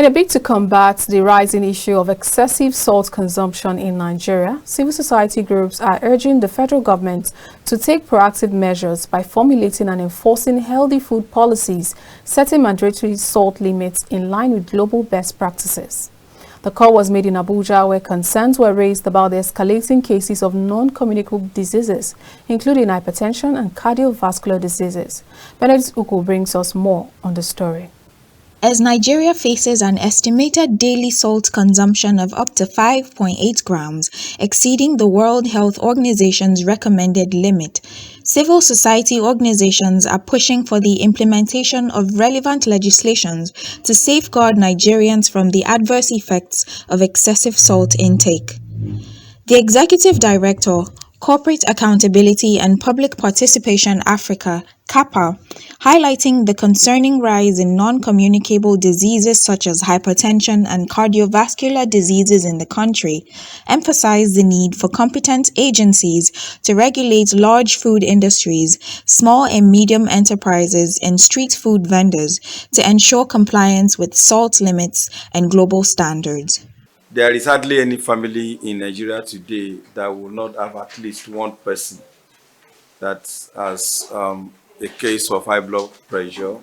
In a bid to combat the rising issue of excessive salt consumption in Nigeria, civil society groups are urging the federal government to take proactive measures by formulating and enforcing healthy food policies, setting mandatory salt limits in line with global best practices. The call was made in Abuja, where concerns were raised about the escalating cases of non-communicable diseases, including hypertension and cardiovascular diseases. Benedict Uko brings us more on the story. As Nigeria faces an estimated daily salt consumption of up to 5.8 grams, exceeding the World Health Organization's recommended limit, civil society organizations are pushing for the implementation of relevant legislations to safeguard Nigerians from the adverse effects of excessive salt intake. The Executive Director, Corporate Accountability and Public Participation Africa, CAPA, highlighting the concerning rise in non-communicable diseases such as hypertension and cardiovascular diseases in the country, emphasized the need for competent agencies to regulate large food industries, small and medium enterprises, and street food vendors to ensure compliance with salt limits and global standards. There is hardly any family in Nigeria today that will not have at least one person that has a case of high blood pressure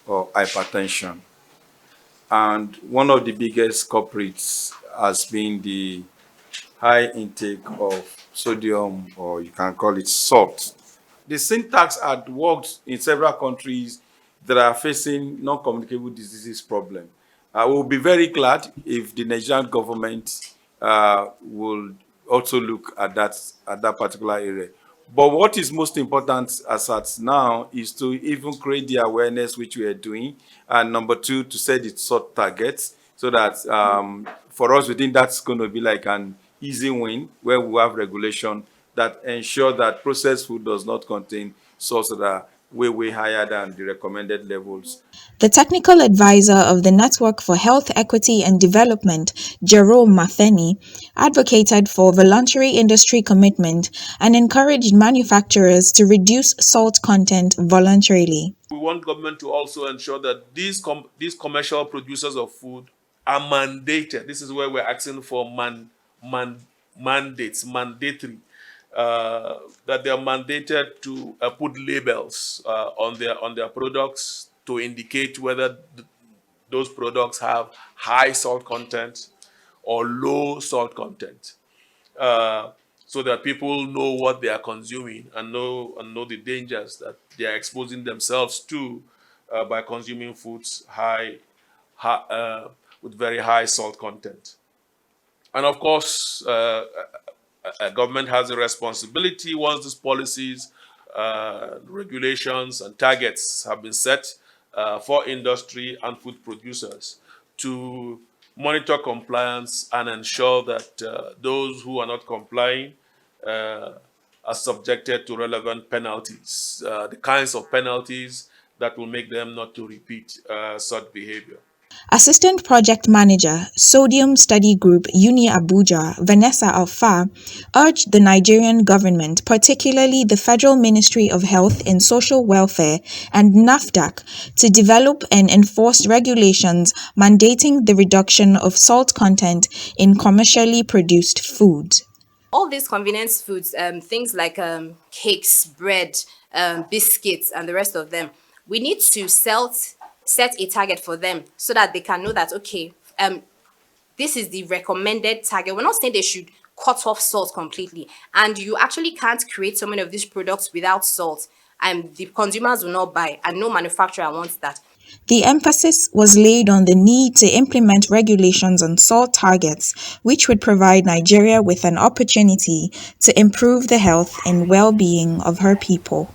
or hypertension. And one of the biggest culprits has been the high intake of sodium, or you can call it salt. The syntax had worked in several countries that are facing non-communicable diseases problem. I will be very glad if the Nigerian government will also look at that particular area. But what is most important as at now is to even create the awareness which we are doing, and number two, to set the salt targets so that for us within that's going to be like an easy win where we have regulation that ensure that processed food does not contain salts that are way higher than the recommended levels. The technical advisor of the Network for Health Equity and Development, Jerome Mafeni, advocated for voluntary industry commitment and encouraged manufacturers to reduce salt content voluntarily. We want government to also ensure that these commercial producers of food are mandated. This is where we're asking for mandates, mandatory. That they are mandated to put labels on their products to indicate whether those products have high salt content or low salt content, so that people know what they are consuming and know the dangers that they are exposing themselves to by consuming foods with very high salt content. And of course, government has a responsibility once these policies, regulations, and targets have been set for industry and food producers to monitor compliance and ensure that those who are not complying are subjected to relevant penalties, the kinds of penalties that will make them not to repeat such behavior. Assistant Project Manager, Sodium Study Group, Uni Abuja, Vanessa Alfa, urged the Nigerian government, particularly the Federal Ministry of Health and Social Welfare and NAFDAC, to develop and enforce regulations mandating the reduction of salt content in commercially produced foods. All these convenience foods, things like cakes, bread, biscuits, and the rest of them, we need to set a target for them so that they can know that, okay, this is the recommended target. We're not saying they should cut off salt completely, and you actually can't create so many of these products without salt, and the consumers will not buy, and no manufacturer wants that. The emphasis was laid on the need to implement regulations on salt targets, which would provide Nigeria with an opportunity to improve the health and well-being of her people.